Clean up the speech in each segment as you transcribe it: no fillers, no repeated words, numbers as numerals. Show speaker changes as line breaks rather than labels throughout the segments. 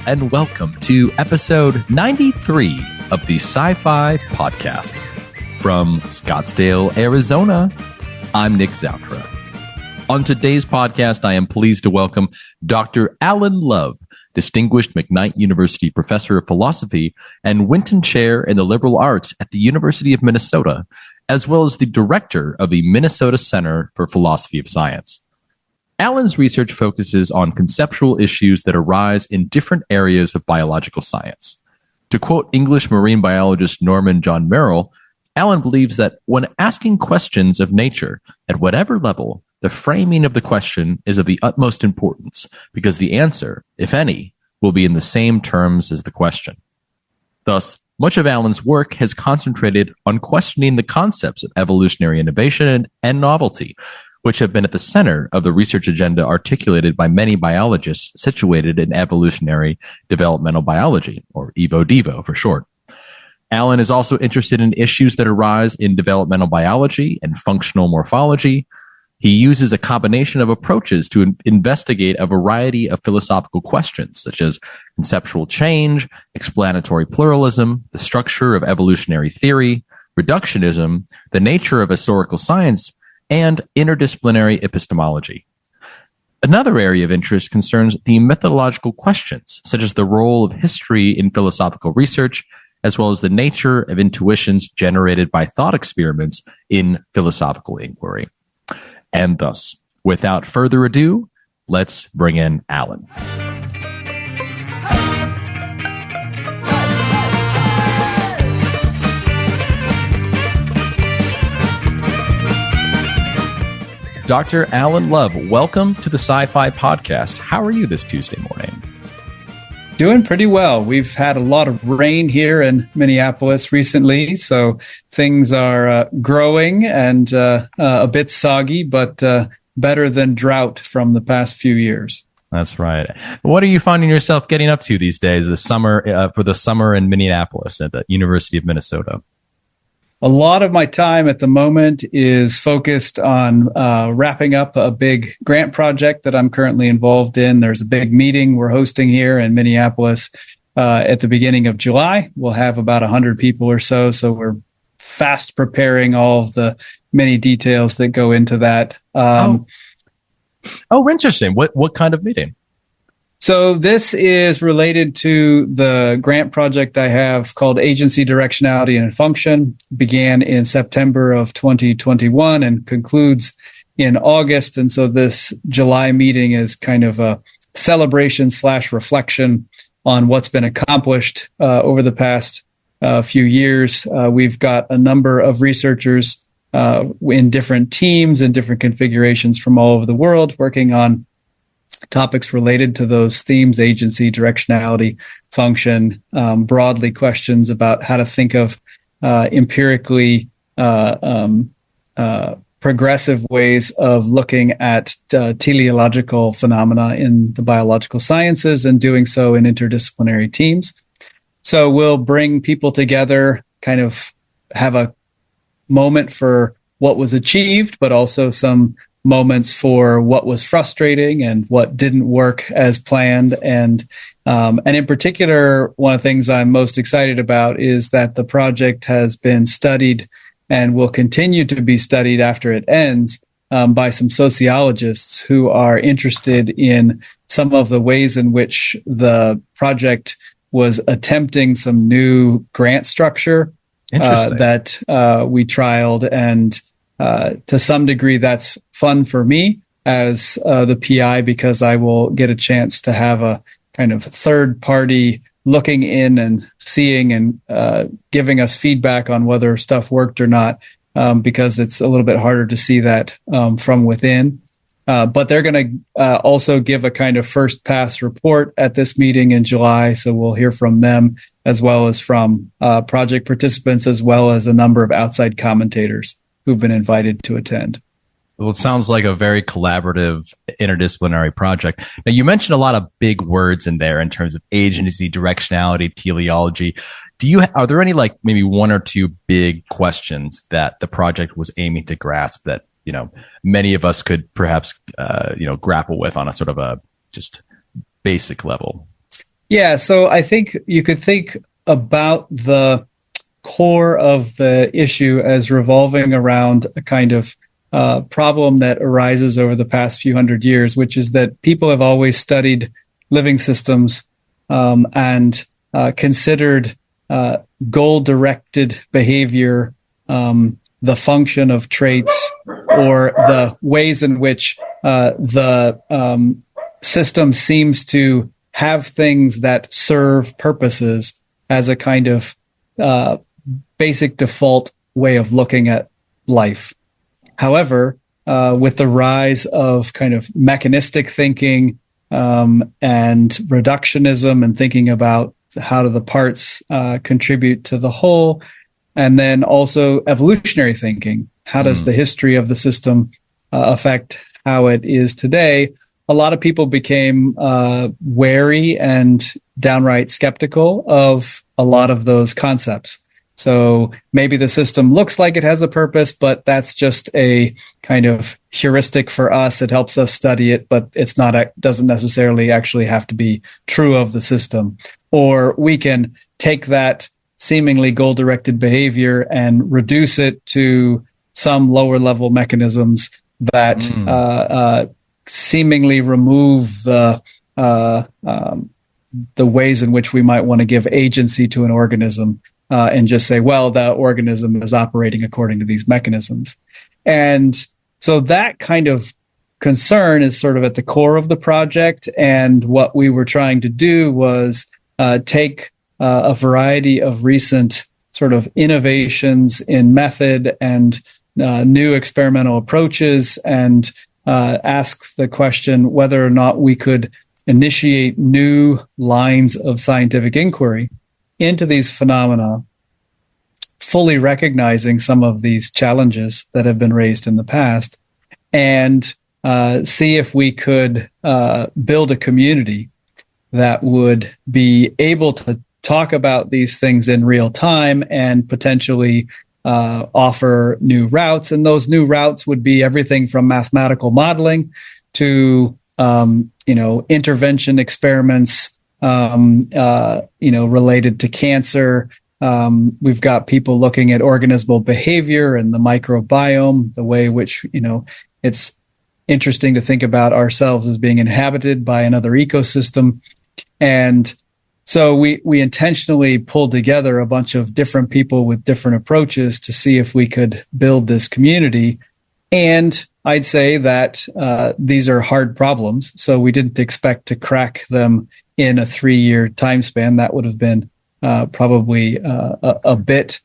And welcome to episode 93 of the Sci-Fi Podcast. From Scottsdale, Arizona, I'm Nick Zoutra. On today's podcast, I am pleased to welcome Dr. Alan Love, Distinguished McKnight University Professor of Philosophy and Winton Chair in the Liberal Arts at the University of Minnesota, as well as the Director of the Minnesota Center for Philosophy of Science. Alan's research focuses on conceptual issues that arise in different areas of biological science. To quote English marine biologist Norman John Merrill, Alan believes that when asking questions of nature, at whatever level, the framing of the question is of the utmost importance because the answer, if any, will be in the same terms as the question. Thus, much of Alan's work has concentrated on questioning the concepts of evolutionary innovation and novelty, which have been at the center of the research agenda articulated by many biologists situated in evolutionary developmental biology, or EVO-DEVO for short. Alan is also interested in issues that arise in developmental biology and functional morphology. He uses a combination of approaches to investigate a variety of philosophical questions, such as conceptual change, explanatory pluralism, the structure of evolutionary theory, reductionism, the nature of historical science, and interdisciplinary epistemology. Another area of interest concerns the methodological questions, such as the role of history in philosophical research, as well as the nature of intuitions generated by thought experiments in philosophical inquiry. And thus, without further ado, let's bring in Alan. Dr. Alan Love, welcome to the Sci-Fi Podcast. How are you this Tuesday morning?
Doing pretty well. We've had a lot of rain here in Minneapolis recently, so things are growing and a bit soggy, but better than drought from the past few years.
That's right. What are you finding yourself getting up to these days, the summer for the summer in Minneapolis at the University of Minnesota?
A lot of my time at the moment is focused on wrapping up a big grant project that I'm currently involved in. There's a big meeting we're hosting here in Minneapolis at the beginning of July. We'll have about 100 people or so. So we're fast preparing all of the many details that go into that.
Oh, interesting. What kind of meeting?
So this is related to the grant project I have called Agency, Directionality, and Function. Began in September of 2021 and concludes in August. And so this July meeting is kind of a celebration / reflection on what's been accomplished over the past few years. We've got a number of researchers in different teams and different configurations from all over the world working on topics related to those themes: agency, directionality, function, broadly questions about how to think of empirically progressive ways of looking at teleological phenomena in the biological sciences and doing so in interdisciplinary teams. So we'll bring people together, kind of have a moment for what was achieved, but also some moments for what was frustrating and what didn't work as planned. And in particular, one of the things I'm most excited about is that the project has been studied and will continue to be studied after it ends by some sociologists who are interested in some of the ways in which the project was attempting some new grant structure that we trialed. And to some degree, that's fun for me as the PI, because I will get a chance to have a kind of third party looking in and seeing and giving us feedback on whether stuff worked or not, because it's a little bit harder to see that from within. But they're going to also give a kind of first pass report at this meeting in July. So we'll hear from them as well as from project participants, as well as a number of outside commentators who've been invited to attend.
Well, it sounds like a very collaborative, interdisciplinary project. Now, you mentioned a lot of big words in there in terms of agency, directionality, teleology. Are there any, like, maybe one or two big questions that the project was aiming to grasp that, many of us could perhaps, grapple with on a sort of a just basic level?
Yeah. So I think you could think about the core of the issue as revolving around a kind of problem that arises over the past few hundred years, which is that people have always studied living systems and considered goal-directed behavior the function of traits or the ways in which the system seems to have things that serve purposes as a kind of basic default way of looking at life. However, with the rise of kind of mechanistic thinking and reductionism and thinking about how do the parts contribute to the whole, and then also evolutionary thinking, how does the history of the system affect how it is today, a lot of people became wary and downright skeptical of a lot of those concepts. So maybe the system looks like it has a purpose, but that's just a kind of heuristic for us. It helps us study it, but doesn't necessarily actually have to be true of the system. Or we can take that seemingly goal-directed behavior and reduce it to some lower level mechanisms that seemingly remove the ways in which we might want to give agency to an organism. And just say, well, the organism is operating according to these mechanisms. And so that kind of concern is sort of at the core of the project. And what we were trying to do was take a variety of recent sort of innovations in method and new experimental approaches and ask the question whether or not we could initiate new lines of scientific inquiry into these phenomena, fully recognizing some of these challenges that have been raised in the past, and see if we could build a community that would be able to talk about these things in real time and potentially offer new routes. And those new routes would be everything from mathematical modeling to intervention experiments related to cancer. We've got people looking at organismal behavior and the microbiome, the way which, it's interesting to think about ourselves as being inhabited by another ecosystem. And so we intentionally pulled together a bunch of different people with different approaches to see if we could build this community. And I'd say that these are hard problems. So we didn't expect to crack them in a 3-year time span. That would have been probably a bit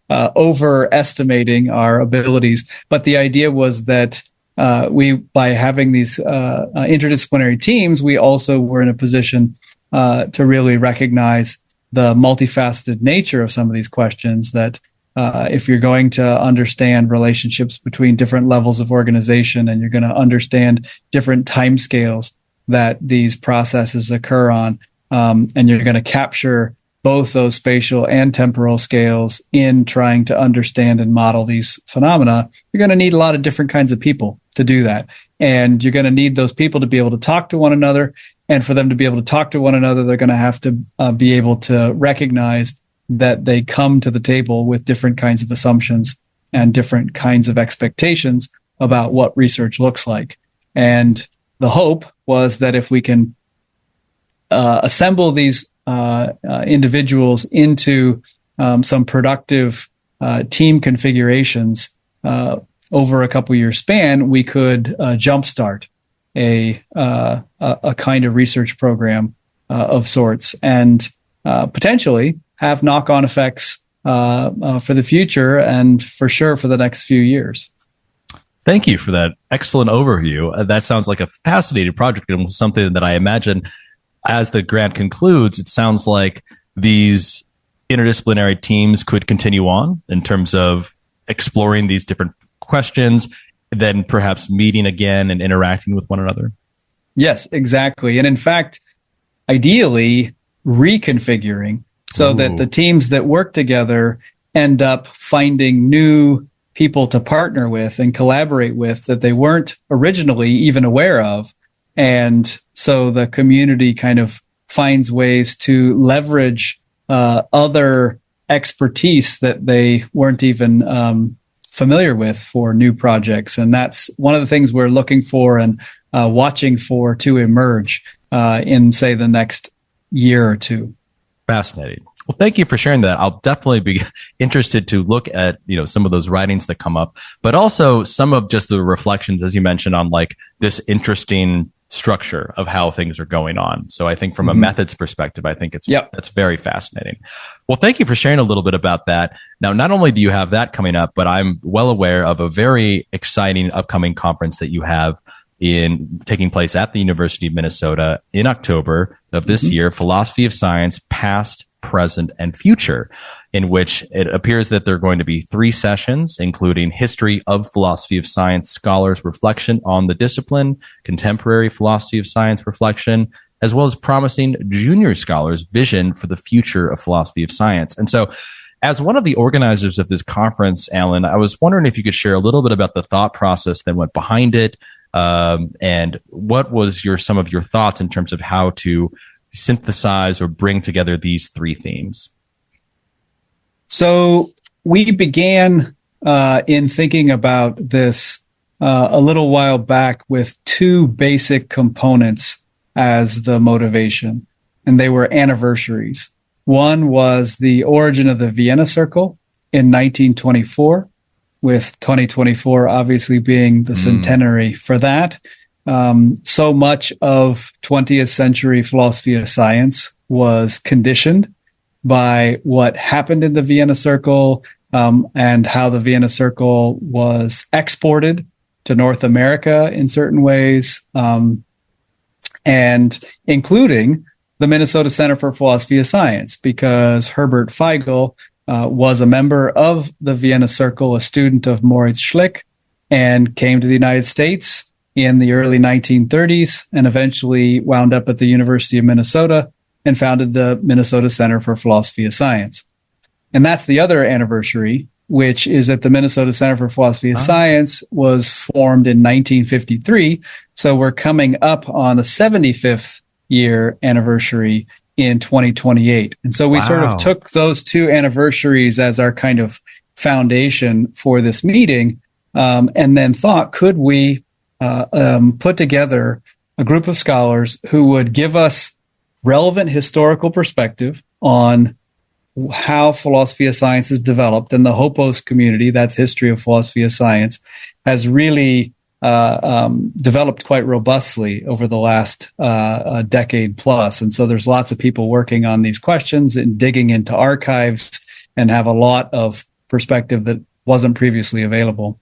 overestimating our abilities. But the idea was that by having these interdisciplinary teams, we also were in a position to really recognize the multifaceted nature of some of these questions, that if you're going to understand relationships between different levels of organization and you're going to understand different timescales that these processes occur on, and you're going to capture both those spatial and temporal scales in trying to understand and model these phenomena, you're going to need a lot of different kinds of people to do that. And you're going to need those people to be able to talk to one another. And for them to be able to talk to one another, they're going to have to be able to recognize that they come to the table with different kinds of assumptions and different kinds of expectations about what research looks like. And the hope was that if we can assemble these individuals into some productive team configurations over a couple year span, we could jumpstart a kind of research program of sorts, and potentially have knock-on effects for the future and for sure for the next few years.
Thank you for that excellent overview. That sounds like a fascinating project and something that I imagine as the grant concludes, it sounds like these interdisciplinary teams could continue on in terms of exploring these different questions, then perhaps meeting again and interacting with one another?
Yes, exactly. And in fact, ideally reconfiguring so that the teams that work together end up finding new people to partner with and collaborate with that they weren't originally even aware of. And so the community kind of finds ways to leverage other expertise that they weren't even familiar with for new projects. And that's one of the things we're looking for and watching for to emerge in, say, the next year or two.
Fascinating. Well, thank you for sharing that. I'll definitely be interested to look at, some of those writings that come up, but also some of just the reflections, as you mentioned, on like this interesting structure of how things are going on. So I think from a methods perspective, I think that's very fascinating. Well, thank you for sharing a little bit about that. Now, not only do you have that coming up, but I'm well aware of a very exciting upcoming conference that you have taking place at the University of Minnesota in October of this year, Philosophy of Science, Past, Present, and Future, in which it appears that there are going to be 3 sessions, including History of Philosophy of Science Scholars' Reflection on the Discipline, Contemporary Philosophy of Science Reflection, as well as Promising Junior Scholars' Vision for the Future of Philosophy of Science. And so, as one of the organizers of this conference, Alan, I was wondering if you could share a little bit about the thought process that went behind it, and what was some of your thoughts in terms of how to synthesize or bring together these 3 themes?
So we began in thinking about this a little while back with 2 basic components as the motivation, and they were anniversaries. One was the origin of the Vienna Circle in 1924, with 2024 obviously being the centenary for that. So much of 20th century philosophy of science was conditioned by what happened in the Vienna Circle and how the Vienna Circle was exported to North America in certain ways, and including the Minnesota Center for Philosophy of Science, because Herbert Feigl was a member of the Vienna Circle, a student of Moritz Schlick, and came to the United States in the early 1930s and eventually wound up at the University of Minnesota and founded the Minnesota Center for Philosophy of Science. And that's the other anniversary, which is that the Minnesota Center for Philosophy of Science was formed in 1953. So we're coming up on the 75th year anniversary in 2028. And so we sort of took those 2 anniversaries as our kind of foundation for this meeting, and then thought, could we put together a group of scholars who would give us relevant historical perspective on how philosophy of science is developed, and the Hopos community, that's History of Philosophy of Science, has really developed quite robustly over the last decade plus. And so there's lots of people working on these questions and digging into archives and have a lot of perspective that wasn't previously available.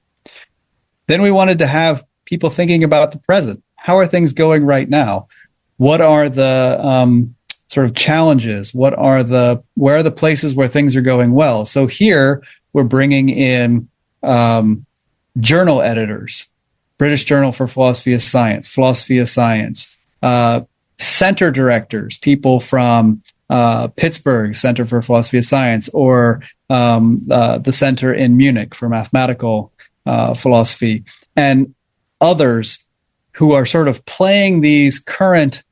Then we wanted to have people thinking about the present. How are things going right now? What are the sort of challenges? Where are the places where things are going well? So here we're bringing in journal editors, British Journal for Philosophy of Science, center directors, people from Pittsburgh Center for Philosophy of Science, or the center in Munich for mathematical philosophy, and others who are sort of playing these current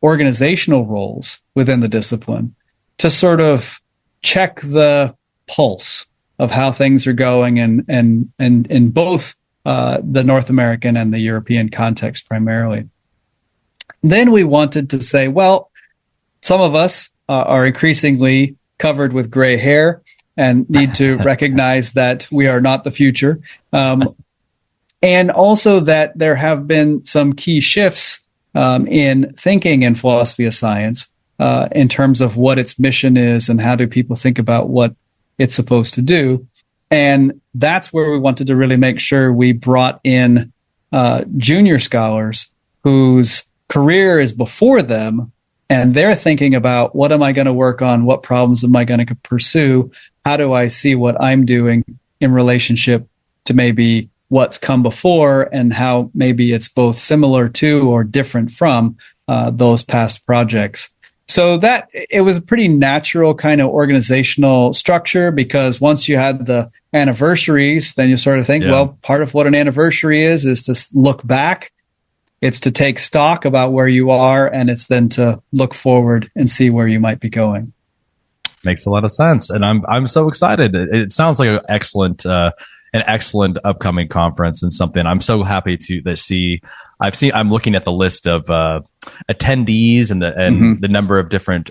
organizational roles within the discipline to sort of check the pulse of how things are going in both the North American and the European context primarily. Then we wanted to say, well, some of us are increasingly covered with gray hair and need to recognize that we are not the future. And also that there have been some key shifts in thinking in philosophy of science in terms of what its mission is and how do people think about what it's supposed to do. And that's where we wanted to really make sure we brought in junior scholars whose career is before them, and they're thinking about, what am I going to work on? What problems am I going to pursue? How do I see what I'm doing in relationship to maybe what's come before and how maybe it's both similar to or different from those past projects. So that it was a pretty natural kind of organizational structure, because once you had the anniversaries, then you sort of think, well, part of what an anniversary is to look back. It's to take stock about where you are, and it's then to look forward and see where you might be going.
Makes a lot of sense, and I'm so excited. It sounds like an excellent upcoming conference, and something I'm so happy to see. I'm looking at the list of attendees and the number of different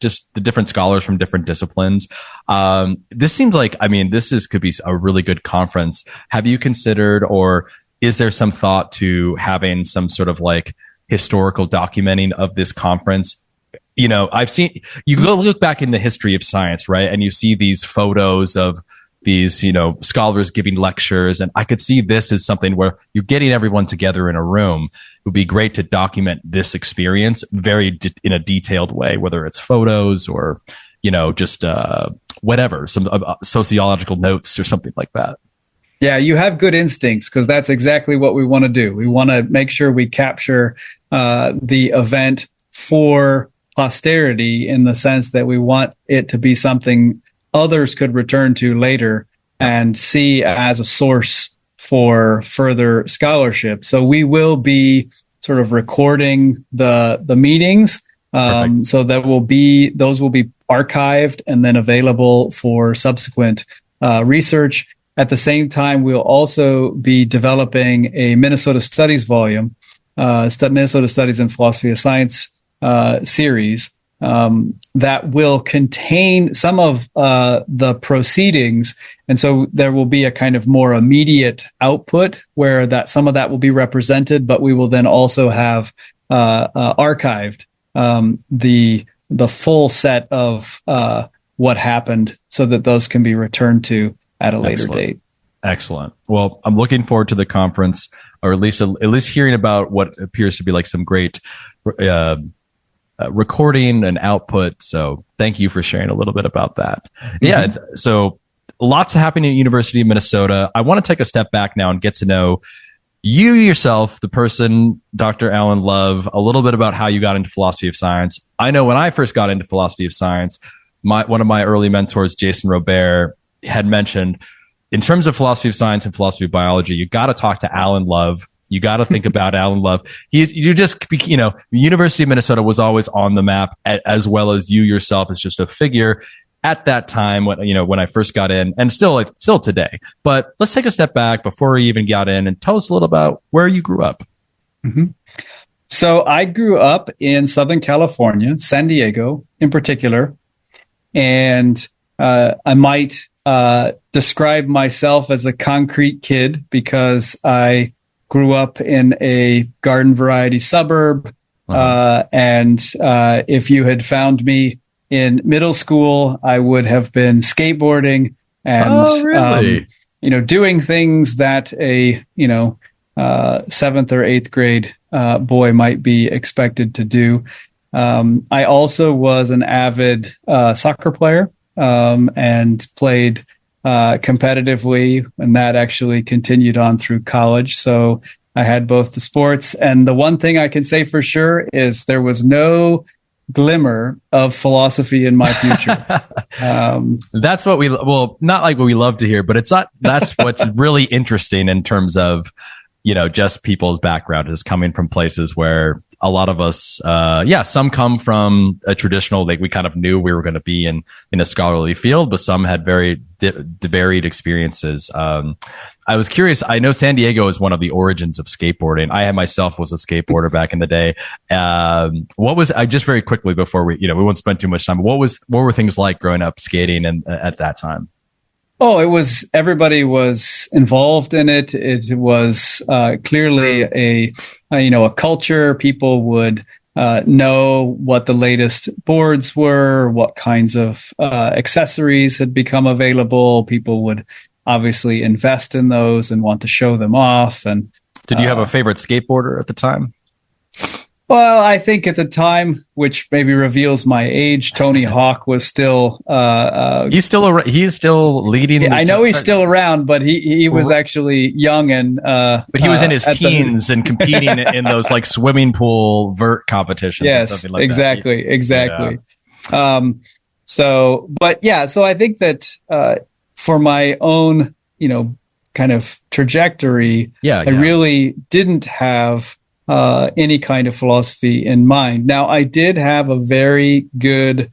just the different scholars from different disciplines. This seems like, could be a really good conference. Have you considered, or is there some thought to having some sort of like historical documenting of this conference? I've seen, you go look back in the history of science, right? And you see these photos of these, scholars giving lectures. And I could see this as something where you're getting everyone together in a room. It would be great to document this experience in a detailed way, whether it's photos or, just whatever, some sociological notes or something like that.
Yeah, you have good instincts, because that's exactly what we want to do. We want to make sure we capture the event for posterity, in the sense that we want it to be something others could return to later and see as a source for further scholarship. So we will be sort of recording the meetings. So those will be archived and then available for subsequent research. At the same time, we'll also be developing a Minnesota Studies volume, Minnesota Studies in Philosophy of Science series, that will contain some of the proceedings. And so there will be a kind of more immediate output where some of that will be represented, but we will then also have archived the full set of what happened, so that those can be returned to at a later date.
Excellent. Well, I'm looking forward to the conference, or at least hearing about what appears to be like some great recording and output. So thank you for sharing a little bit about that. Yeah. So lots happening at University of Minnesota. I want to take a step back now and get to know you yourself, the person, Dr. Alan Love, a little bit about how you got into philosophy of science. I know when I first got into philosophy of science, one of my early mentors, Jason Robert, had mentioned, in terms of philosophy of science and philosophy of biology, you got to talk to Alan Love. You got to think about Alan Love. University of Minnesota was always on the map, as well as you yourself as just a figure at that time when I first got in, and still today. But let's take a step back before we even got in and tell us a little about where you grew up.
So I grew up in Southern California, San Diego in particular, and I might describe myself as a concrete kid, because I grew up in a garden variety suburb. And if you had found me in middle school, I would have been skateboarding and, doing things that a, 7th or 8th grade boy might be expected to do. I also was an avid soccer player. And played competitively, and that actually continued on through college. So I had both the sports, and the one thing I can say for sure is there was no glimmer of philosophy in my future.
That's what not like what we love to hear, but that's what's really interesting in terms of, just people's background is coming from places where a lot of us, some come from a traditional, like we kind of knew we were going to be in a scholarly field, but some had very varied experiences. I was curious. I know San Diego is one of the origins of skateboarding. I myself was a skateboarder back in the day. Just very quickly before we won't spend too much time, what were things like growing up skating and at that time?
Oh, everybody was involved in it. It was clearly a culture. People would know what the latest boards were, what kinds of accessories had become available. People would obviously invest in those and want to show them off. And
did you have a favorite skateboarder at the time?
Well, I think at the time, which maybe reveals my age, Tony Hawk was still.
He's still leading.
I know he's still around, but he was actually young and.
But he was in his teens and competing in those like swimming pool vert competitions.
Yes,
and something like
exactly.
Yeah.
So I think that for my own, kind of trajectory, I really didn't have any kind of philosophy in mind. Now, I did have a very good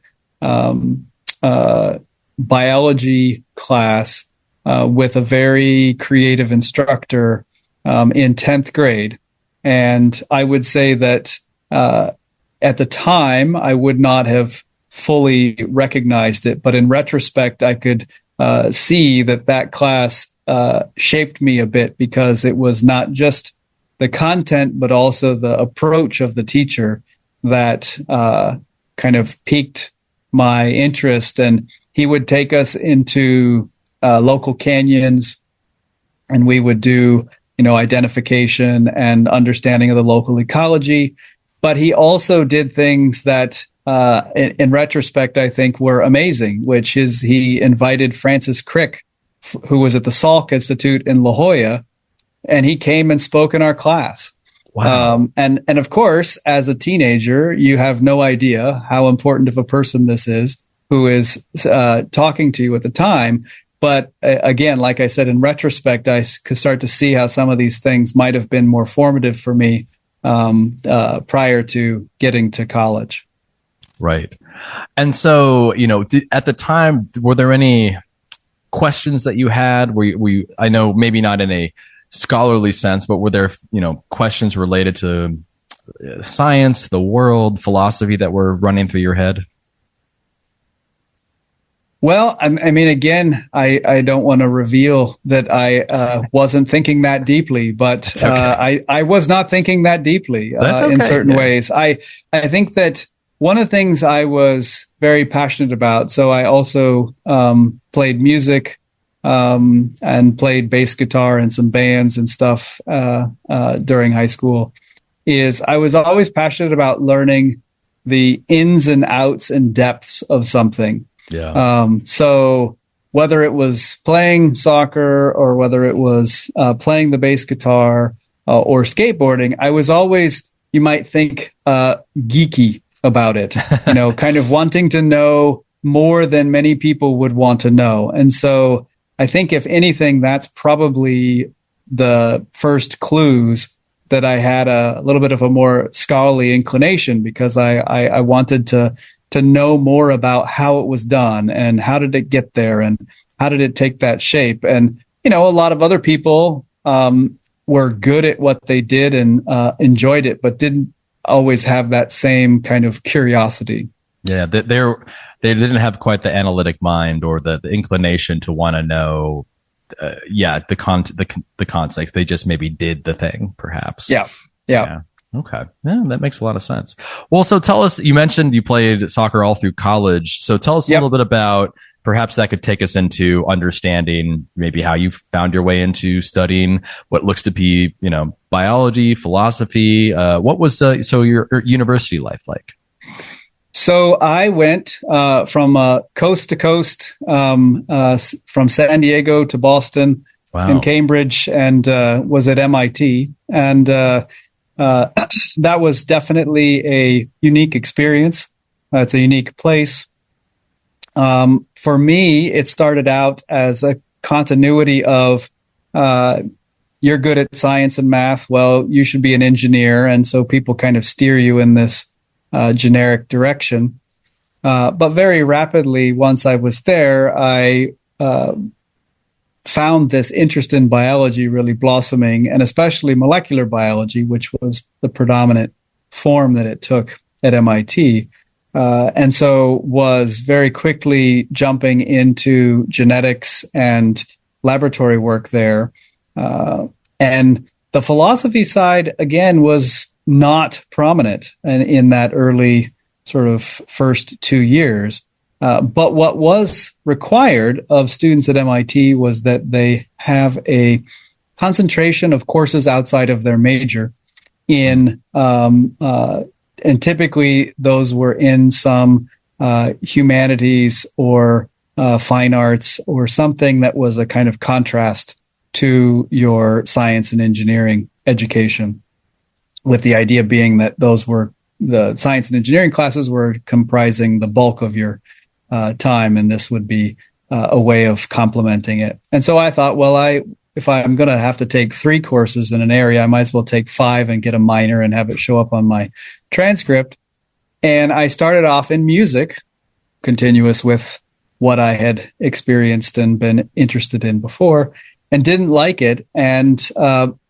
biology class with a very creative instructor in 10th grade. And I would say that at the time, I would not have fully recognized it. But in retrospect, I could see that class shaped me a bit, because it was not just the content, but also the approach of the teacher that kind of piqued my interest. And he would take us into local canyons, and we would do, identification and understanding of the local ecology. But he also did things that, in retrospect, I think were amazing, which is he invited Francis Crick, who was at the Salk Institute in La Jolla, and he came and spoke in our class.
Wow.
And of course, as a teenager, you have no idea how important of a person this is who is talking to you at the time. But again, like I said, in retrospect, I could start to see how some of these things might have been more formative for me prior to getting to college.
Right. And so, at the time, were there any questions that you had? I know maybe not in a scholarly sense, but were there, questions related to science, the world, philosophy that were running through your head?
Well, I mean, again, I don't want to reveal that I wasn't thinking that deeply, but okay. I was not thinking that deeply okay. In certain ways. I think that one of the things I was very passionate about, so I also played music and played bass guitar in some bands and stuff during high school, is I was always passionate about learning the ins and outs and depths of something.
Yeah.
So whether it was playing soccer or whether it was playing the bass guitar or skateboarding, I was always, you might think, geeky about it, kind of wanting to know more than many people would want to know. And so I think, if anything, that's probably the first clues that I had a little bit of a more scholarly inclination, because I wanted to know more about how it was done and how did it get there and how did it take that shape. And, a lot of other people were good at what they did and enjoyed it, but didn't always have that same kind of curiosity.
Yeah, they didn't have quite the analytic mind or the inclination to want to know, the context. They just maybe did the thing, perhaps.
Yeah.
Okay. Yeah, that makes a lot of sense. Well, so tell us, you mentioned you played soccer all through college. So tell us a little bit about, perhaps that could take us into understanding maybe how you found your way into studying what looks to be, biology, philosophy. What was your university life like?
So I went from coast to coast, from San Diego to Boston and Cambridge, and was at MIT. And that was definitely a unique experience. It's a unique place. For me, it started out as a continuity of you're good at science and math. Well, you should be an engineer. And so people kind of steer you in this generic direction. But very rapidly, once I was there, I found this interest in biology really blossoming, and especially molecular biology, which was the predominant form that it took at MIT. And so was very quickly jumping into genetics and laboratory work there. And the philosophy side, again, was not prominent in that early sort of first 2 years. But what was required of students at MIT was that they have a concentration of courses outside of their major in, and typically those were in some humanities or fine arts or something that was a kind of contrast to your science and engineering education, with the idea being that those were the science and engineering classes were comprising the bulk of your time, and this would be a way of complementing it. And so I thought, well, if I'm going to have to take 3 courses in an area, I might as well take 5 and get a minor and have it show up on my transcript. And I started off in music, continuous with what I had experienced and been interested in before, and didn't like it, and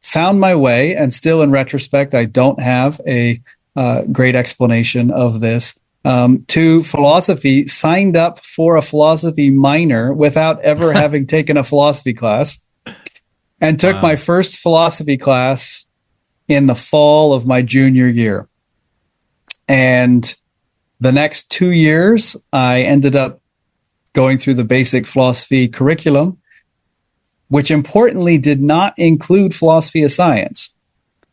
found my way. And still, in retrospect, I don't have a great explanation of this, to philosophy, signed up for a philosophy minor without ever having taken a philosophy class, and took my first philosophy class in the fall of my junior year. And the next 2 years, I ended up going through the basic philosophy curriculum, which importantly did not include philosophy of science.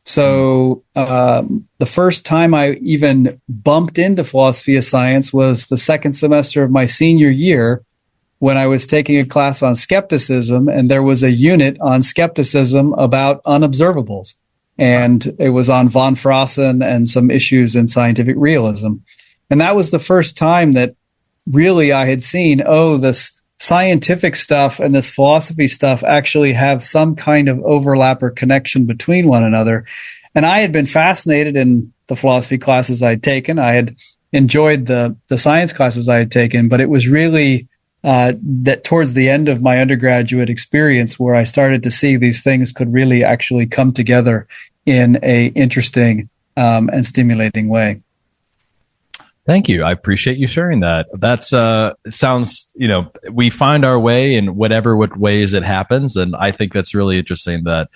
So the first time I even bumped into philosophy of science was the second semester of my senior year, when I was taking a class on skepticism, and there was a unit on skepticism about unobservables. And it was on von Frossen and some issues in scientific realism. And that was the first time that really I had seen, this scientific stuff and this philosophy stuff actually have some kind of overlap or connection between one another. And I had been fascinated in the philosophy classes I'd taken. I had enjoyed the science classes I had taken, but it was really that towards the end of my undergraduate experience where I started to see these things could really actually come together in a interesting and stimulating way.
Thank you. I appreciate you sharing that. That's it sounds, we find our way in whatever ways it happens. And I think that's really interesting that,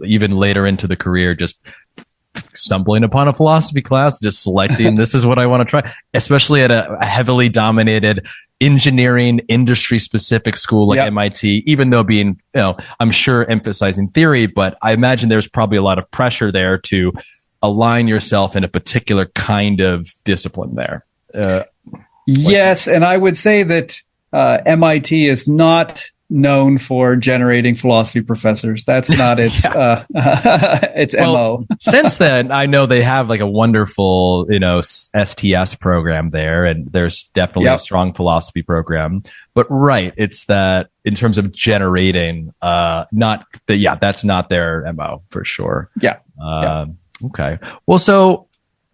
even later into the career, just stumbling upon a philosophy class, just selecting, this is what I want to try, especially at a heavily dominated engineering industry specific school like MIT, even though being, I'm sure emphasizing theory, but I imagine there's probably a lot of pressure there to align yourself in a particular kind of discipline there.
Yes. And I would say that MIT is not known for generating philosophy professors. That's not its its MO.
Since then, I know they have like a wonderful, STS program there, and there's definitely a strong philosophy program. But it's that in terms of generating, that's not their MO for sure. Okay. Well,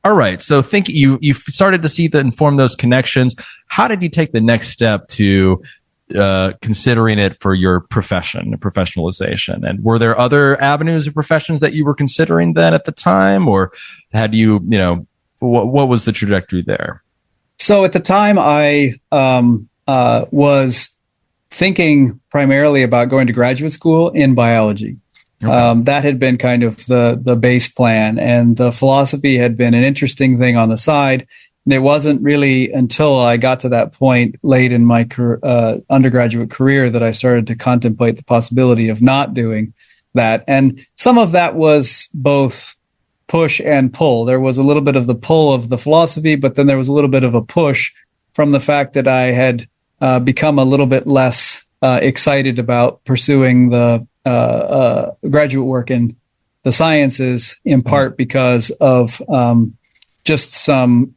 all right. So think you started to inform those connections. How did you take the next step to considering it for your professionalization? And were there other avenues of professions that you were considering then at the time, or had you, what was the trajectory there?
So at the time I was thinking primarily about going to graduate school in biology. Okay. That had been kind of the base plan, and the philosophy had been an interesting thing on the side. And it wasn't really until I got to that point late in my undergraduate career that I started to contemplate the possibility of not doing that. And some of that was both push and pull. There was a little bit of the pull of the philosophy, but then there was a little bit of a push from the fact that I had become a little bit less excited about pursuing the graduate work in the sciences, in part because of just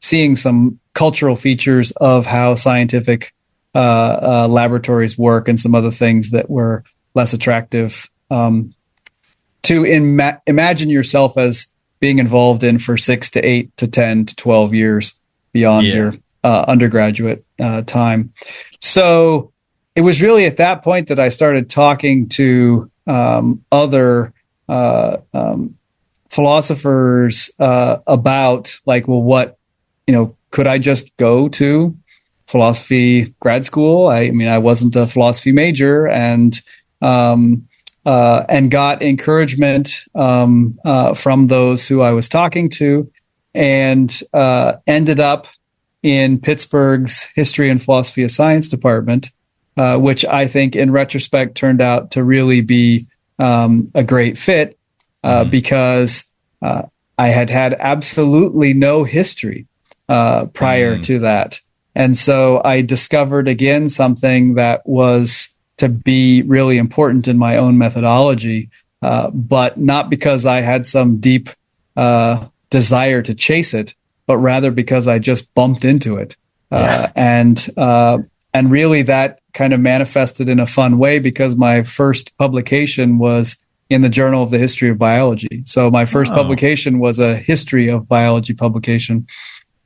seeing some cultural features of how scientific laboratories work and some other things that were less attractive to imagine yourself as being involved in for 6 to 8 to 10 to 12 years beyond your undergraduate time. So it was really at that point that I started talking to other philosophers about what, could I just go to philosophy grad school? I mean, I wasn't a philosophy major, and got encouragement from those who I was talking to, and ended up in Pittsburgh's History and Philosophy of Science department, which I think in retrospect turned out to really be a great fit, because I had absolutely no history prior to that. And so I discovered again something that was to be really important in my own methodology, but not because I had some deep desire to chase it, but rather because I just bumped into it. And really that kind of manifested in a fun way because my first publication was in the Journal of the History of Biology. So my first publication was a history of biology publication,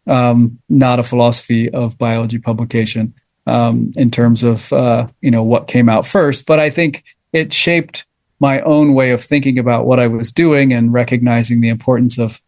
not a philosophy of biology publication, in terms of, what came out first. But I think it shaped my own way of thinking about what I was doing and recognizing the importance of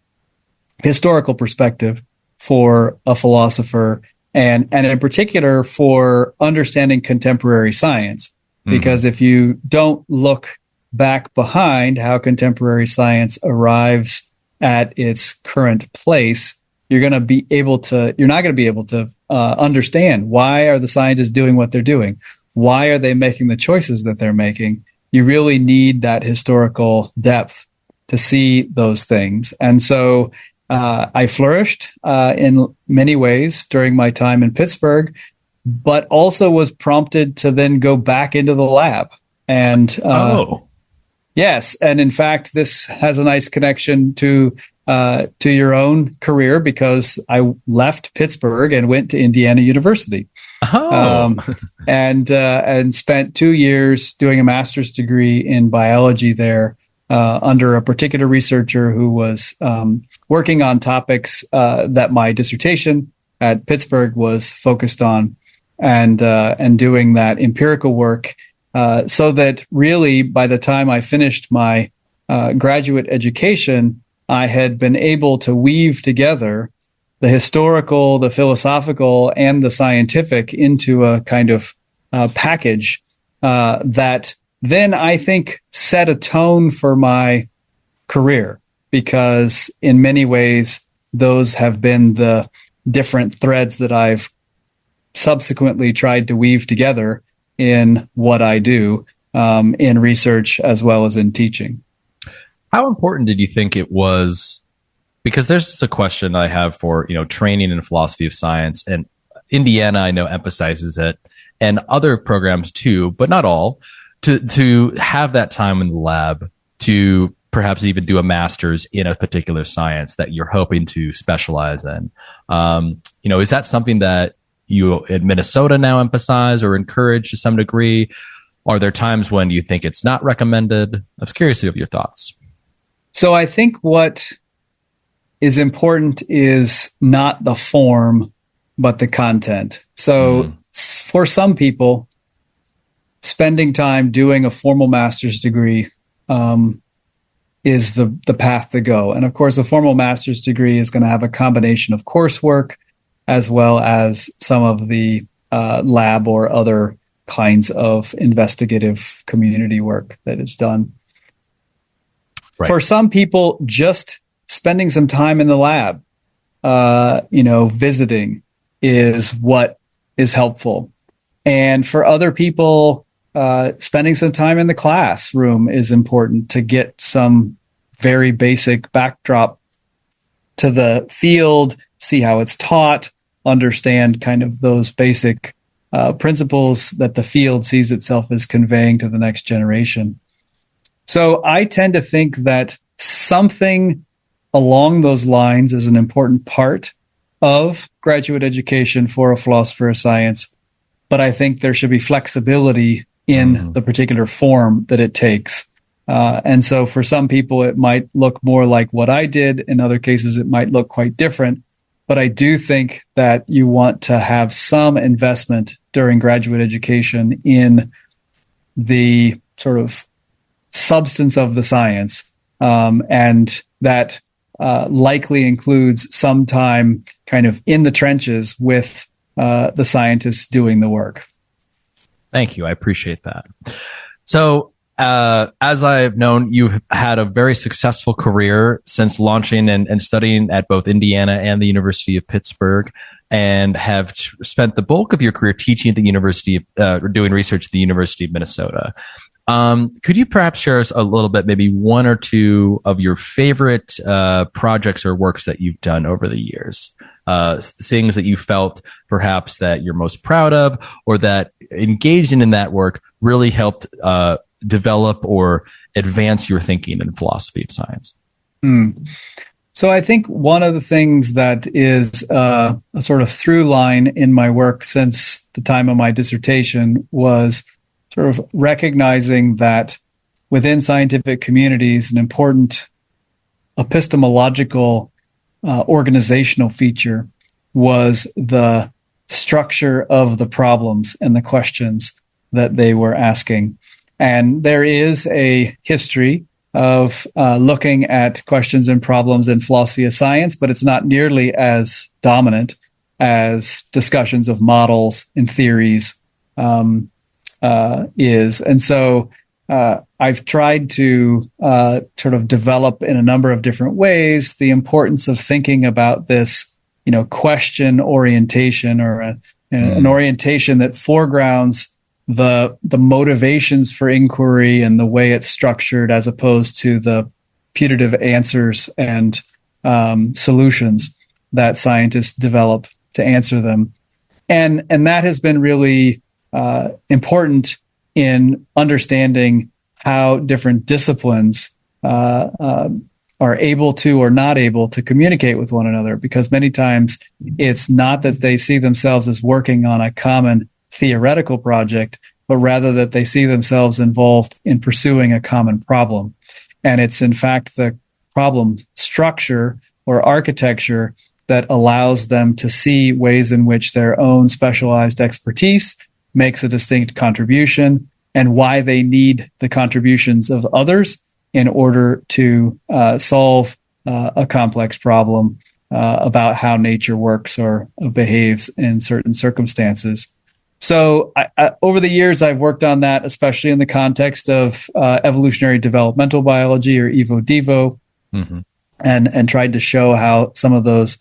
historical perspective for a philosopher and in particular for understanding contemporary science. Because if you don't look back behind how contemporary science arrives at its current place, you're not going to be able to understand why are the scientists doing what they're doing? Why are they making the choices that they're making? You really need that historical depth to see those things. And so I flourished in many ways during my time in Pittsburgh, but also was prompted to then go back into the lab. And yes, and in fact, this has a nice connection to your own career because I left Pittsburgh and went to Indiana University. And spent 2 years doing a master's degree in biology there under a particular researcher who was working on topics that my dissertation at Pittsburgh was focused on, and doing that empirical work. So that really, by the time I finished my graduate education, I had been able to weave together the historical, the philosophical, and the scientific into a kind of package that then I think set a tone for my career, because in many ways, those have been the different threads that I've subsequently tried to weave together in what I do in research as well as in teaching.
How important did you think it was? Because there's a question I have for, training in philosophy of science, and Indiana, I know, emphasizes it, and other programs too, but not all, to have that time in the lab to perhaps even do a master's in a particular science that you're hoping to specialize in. Is that something that you in Minnesota now emphasize or encourage to some degree? Are there times when you think it's not recommended? I was curious of your thoughts.
So I think what is important is not the form, but the content. So for some people, spending time doing a formal master's degree is the path to go. And of course, a formal master's degree is going to have a combination of coursework as well as some of the lab or other kinds of investigative community work that is done. Right. For some people, just spending some time in the lab, visiting is what is helpful. And for other people, spending some time in the classroom is important to get some very basic backdrop to the field, see how it's taught, understand kind of those basic principles that the field sees itself as conveying to the next generation. So I tend to think that something along those lines is an important part of graduate education for a philosopher of science, but I think there should be flexibility in the particular form that it takes. And so for some people, it might look more like what I did. In other cases, it might look quite different. But I do think that you want to have some investment during graduate education in the sort of substance of the science. And that likely includes some time kind of in the trenches with the scientists doing the work.
Thank you. I appreciate that. So, as I've known, you've had a very successful career since launching and studying at both Indiana and the University of Pittsburgh, and have spent the bulk of your career teaching at the University, or doing research at the University of Minnesota. Could you perhaps share us a little bit, maybe one or two of your favorite projects or works that you've done over the years? Things that you felt perhaps that you're most proud of, or that engaged in that work really helped develop or advance your thinking in philosophy of science?
So I think one of the things that is a sort of through line in my work since the time of my dissertation was sort of recognizing that within scientific communities, an important epistemological organizational feature was the structure of the problems and the questions that they were asking. And there is a history of looking at questions and problems in philosophy of science, but it's not nearly as dominant as discussions of models and theories is. And so I've tried to sort of develop in a number of different ways the importance of thinking about this, question orientation, or an orientation that foregrounds the motivations for inquiry and the way it's structured, as opposed to the putative answers and solutions that scientists develop to answer them. And that has been really important in understanding how different disciplines are able to or not able to communicate with one another, because many times it's not that they see themselves as working on a common theoretical project, but rather that they see themselves involved in pursuing a common problem. And it's in fact the problem structure or architecture that allows them to see ways in which their own specialized expertise makes a distinct contribution, and why they need the contributions of others in order to solve a complex problem about how nature works or behaves in certain circumstances. So over the years, I've worked on that, especially in the context of evolutionary developmental biology, or Evo-Devo, and tried to show how some of those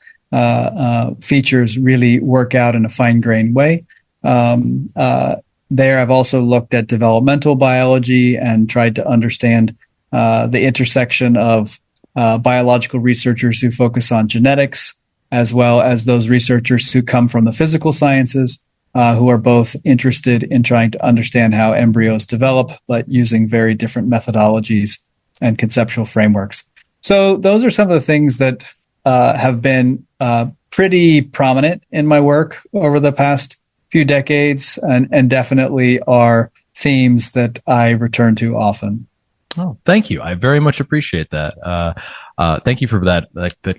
features really work out in a fine-grained way. There, I've also looked at developmental biology and tried to understand the intersection of biological researchers who focus on genetics, as well as those researchers who come from the physical sciences, who are both interested in trying to understand how embryos develop, but using very different methodologies and conceptual frameworks. So those are some of the things that have been pretty prominent in my work over the past few decades, and definitely are themes that I return to often.
Oh, thank you. I very much appreciate that. Thank you for that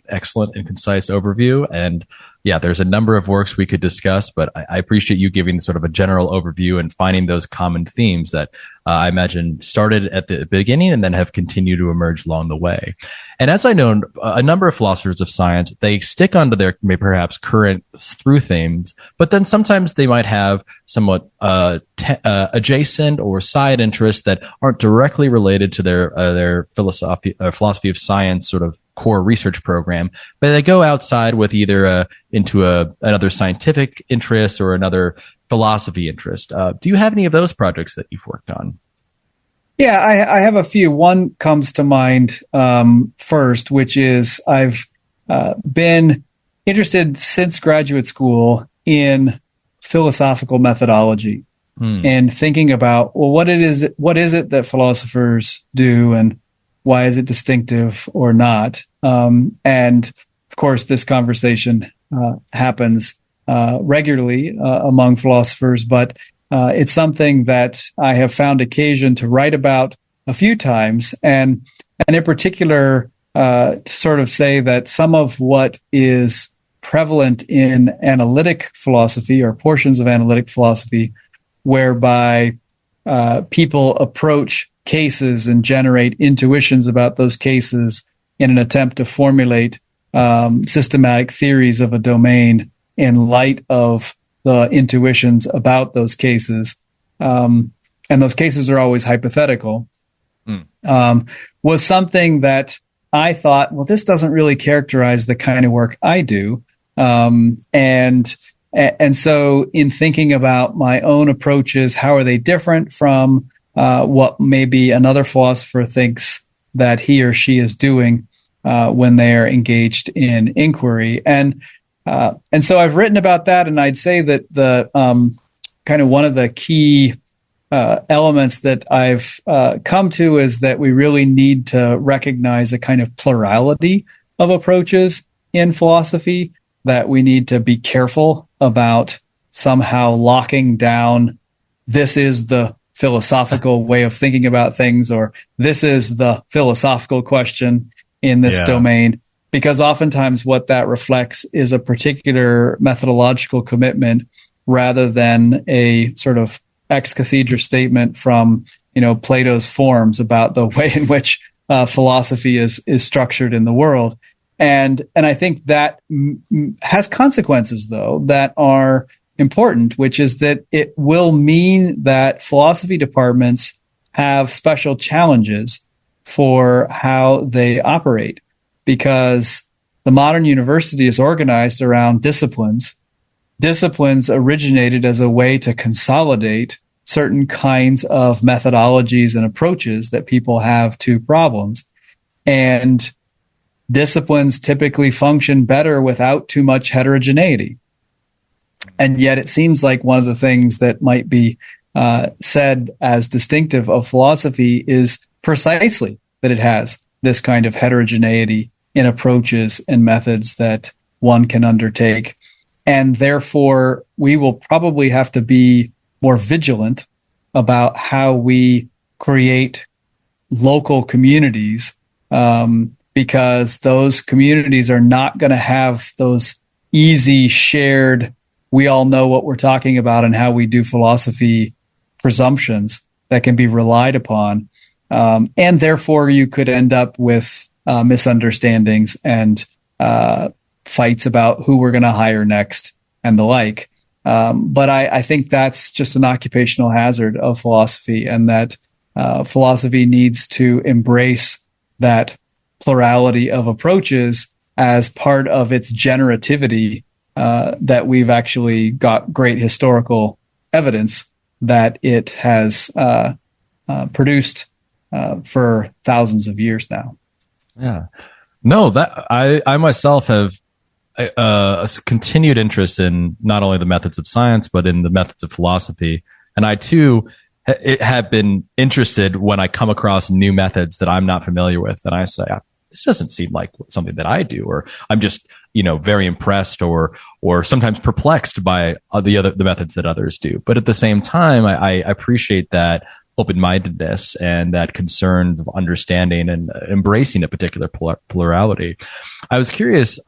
excellent and concise overview. And yeah, there's a number of works we could discuss, but I appreciate you giving sort of a general overview and finding those common themes that I imagine started at the beginning and then have continued to emerge along the way. And as I know, a number of philosophers of science, they stick onto their maybe perhaps current through themes, but then sometimes they might have somewhat adjacent or side interests that aren't directly related to their philosophy of science sort of core research program, but they go outside with either into another scientific interest or another philosophy interest. Do you have any of those projects that you've worked on?
Yeah, I have a few. One comes to mind first, which is I've been interested since graduate school in philosophical methodology and thinking about, well, what is it that philosophers do, and why is it distinctive or not? And of course, this conversation happens regularly among philosophers, but it's something that I have found occasion to write about a few times, and in particular, to sort of say that some of what is prevalent in analytic philosophy, or portions of analytic philosophy, whereby people approach cases and generate intuitions about those cases in an attempt to formulate systematic theories of a domain in light of the intuitions about those cases, and those cases are always hypothetical, was something that I thought, well, this doesn't really characterize the kind of work I do. And so in thinking about my own approaches, how are they different from what maybe another philosopher thinks that he or she is doing when they are engaged in inquiry. And so I've written about that, and I'd say that the kind of one of the key elements that I've come to is that we really need to recognize a kind of plurality of approaches in philosophy, that we need to be careful about somehow locking down, this is the philosophical way of thinking about things, or this is the philosophical question in this domain, because oftentimes what that reflects is a particular methodological commitment rather than a sort of ex cathedra statement from, Plato's Forms about the way in which philosophy is structured in the world. And I think that has consequences, though, that are important, which is that it will mean that philosophy departments have special challenges for how they operate, because the modern university is organized around disciplines. Disciplines originated as a way to consolidate certain kinds of methodologies and approaches that people have to problems. And disciplines typically function better without too much heterogeneity. And yet it seems like one of the things that might be said as distinctive of philosophy is precisely that it has this kind of heterogeneity in approaches and methods that one can undertake. And therefore, we will probably have to be more vigilant about how we create local communities, because those communities are not going to have those easy shared, we all know what we're talking about and how we do philosophy presumptions that can be relied upon. And therefore, you could end up with misunderstandings and fights about who we're going to hire next and the like. But I think that's just an occupational hazard of philosophy, and that philosophy needs to embrace that plurality of approaches as part of its generativity, that we've actually got great historical evidence that it has produced for thousands of years now.
Yeah. No, that I myself have a continued interest in not only the methods of science, but in the methods of philosophy. And I too have been interested when I come across new methods that I'm not familiar with. And I say, this doesn't seem like something that I do, or I'm just, very impressed or sometimes perplexed by the methods that others do. But at the same time, I appreciate that open-mindedness and that concern of understanding and embracing a particular plurality. I was curious,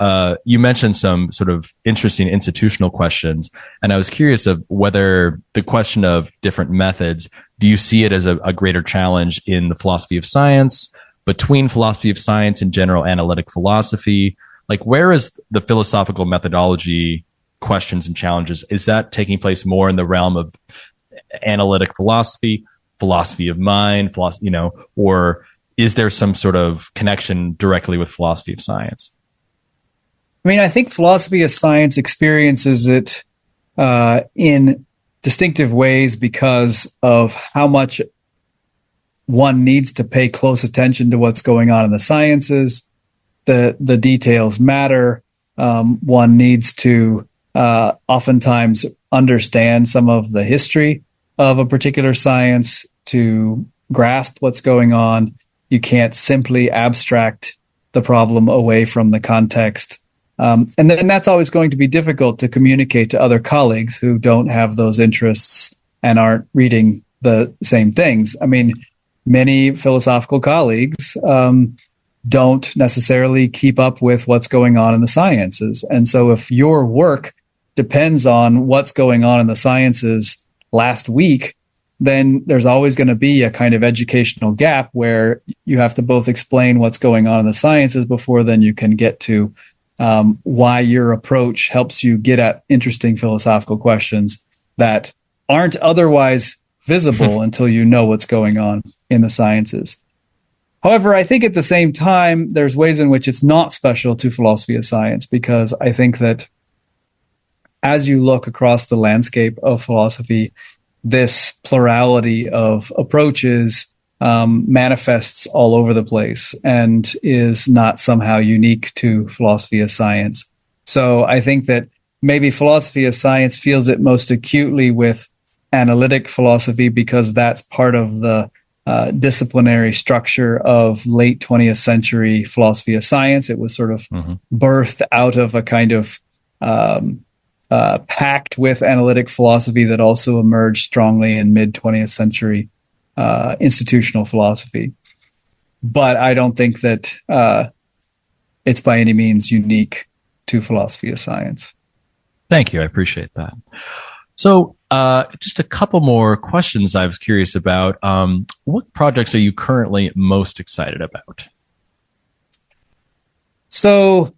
you mentioned some sort of interesting institutional questions, and I was curious of whether the question of different methods, do you see it as a greater challenge in the philosophy of science, between philosophy of science and general analytic philosophy? Like, where is the philosophical methodology questions and challenges? Is that taking place more in the realm of analytic philosophy, philosophy of mind, philosophy, or is there some sort of connection directly with philosophy of science?
I mean, I think philosophy of science experiences it in distinctive ways because of how much one needs to pay close attention to what's going on in the sciences. The details matter. One needs to oftentimes understand some of the history of a particular science to grasp what's going on. You can't simply abstract the problem away from the context. And then that's always going to be difficult to communicate to other colleagues who don't have those interests and aren't reading the same things. I mean, many philosophical colleagues don't necessarily keep up with what's going on in the sciences. And so if your work depends on what's going on in the sciences last week, then there's always going to be a kind of educational gap where you have to both explain what's going on in the sciences before then you can get to why your approach helps you get at interesting philosophical questions that aren't otherwise visible until you know what's going on in the sciences. However, I think at the same time, there's ways in which it's not special to philosophy of science, because I think that as you look across the landscape of philosophy, this plurality of approaches manifests all over the place and is not somehow unique to philosophy of science. So I think that maybe philosophy of science feels it most acutely with analytic philosophy because that's part of the disciplinary structure of late 20th century philosophy of science. It was sort of birthed out of a kind of pact with analytic philosophy that also emerged strongly in mid 20th century institutional philosophy. But I don't think that it's by any means unique to philosophy of science.
Thank you. I appreciate that. So just a couple more questions I was curious about. What projects are you currently most excited about?
So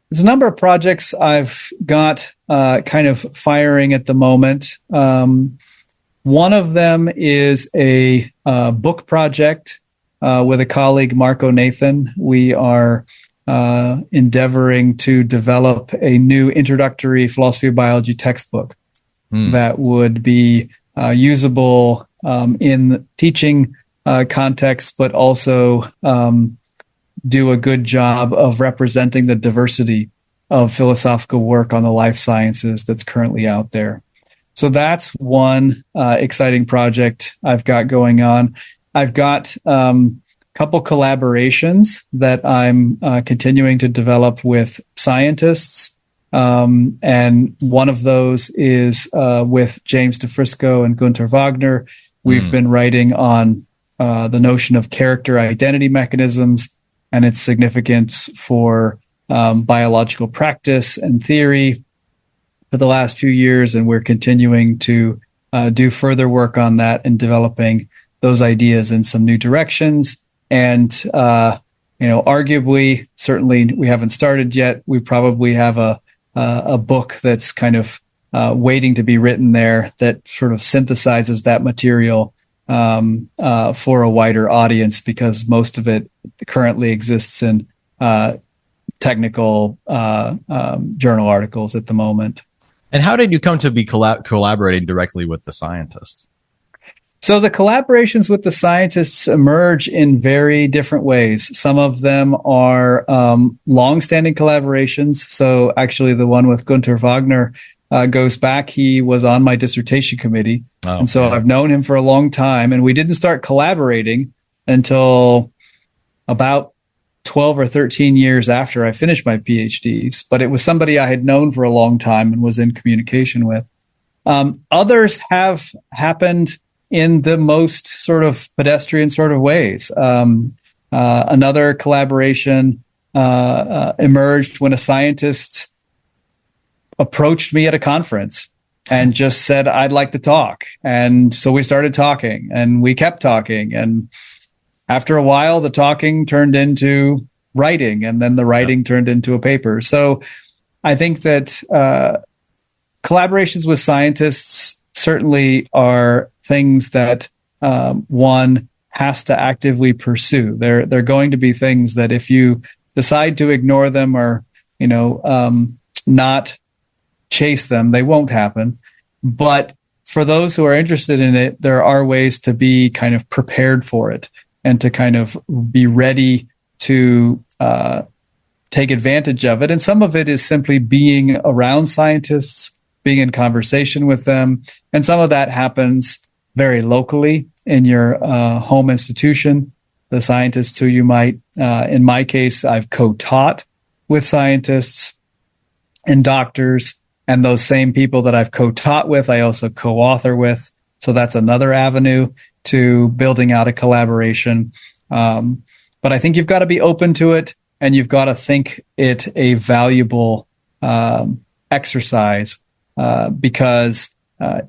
there's a number of projects I've got kind of firing at the moment. One of them is a book project with a colleague, Marco Nathan. We are endeavoring to develop a new introductory philosophy of biology textbook that would be usable in teaching contexts, but also do a good job of representing the diversity of philosophical work on the life sciences that's currently out there. So that's one exciting project I've got going on. I've got a couple collaborations that I'm continuing to develop with scientists. And one of those is with James DeFrisco and Günter Wagner. We've been writing on the notion of character identity mechanisms and its significance for biological practice and theory for the last few years, and we're continuing to do further work on that and developing those ideas in some new directions. And arguably, certainly we haven't started yet. We probably have a book that's kind of waiting to be written there that sort of synthesizes that material for a wider audience, because most of it currently exists in technical journal articles at the moment.
And how did you come to be collaborating directly with the scientists?
So the collaborations with the scientists emerge in very different ways. Some of them are long-standing collaborations. So actually the one with Günter Wagner goes back. He was on my dissertation committee. Oh, and so I've known him for a long time. And we didn't start collaborating until about 12 or 13 years after I finished my PhDs. But it was somebody I had known for a long time and was in communication with. Others have happened in the most sort of pedestrian sort of ways. Another collaboration emerged when a scientist approached me at a conference and just said, I'd like to talk. And so we started talking and we kept talking. And after a while, the talking turned into writing, and then the writing turned into a paper. So I think that collaborations with scientists certainly are things that one has to actively pursue. They're going to be things that if you decide to ignore them or not chase them, they won't happen. But for those who are interested in it, there are ways to be kind of prepared for it and to kind of be ready to take advantage of it. And some of it is simply being around scientists, being in conversation with them. And some of that happens very locally in your home institution. The scientists who you might, in my case, I've co-taught with scientists and doctors, and those same people that I've co-taught with, I also co-author with. So that's another avenue to building out a collaboration. But I think you've got to be open to it, and you've got to think it a valuable exercise because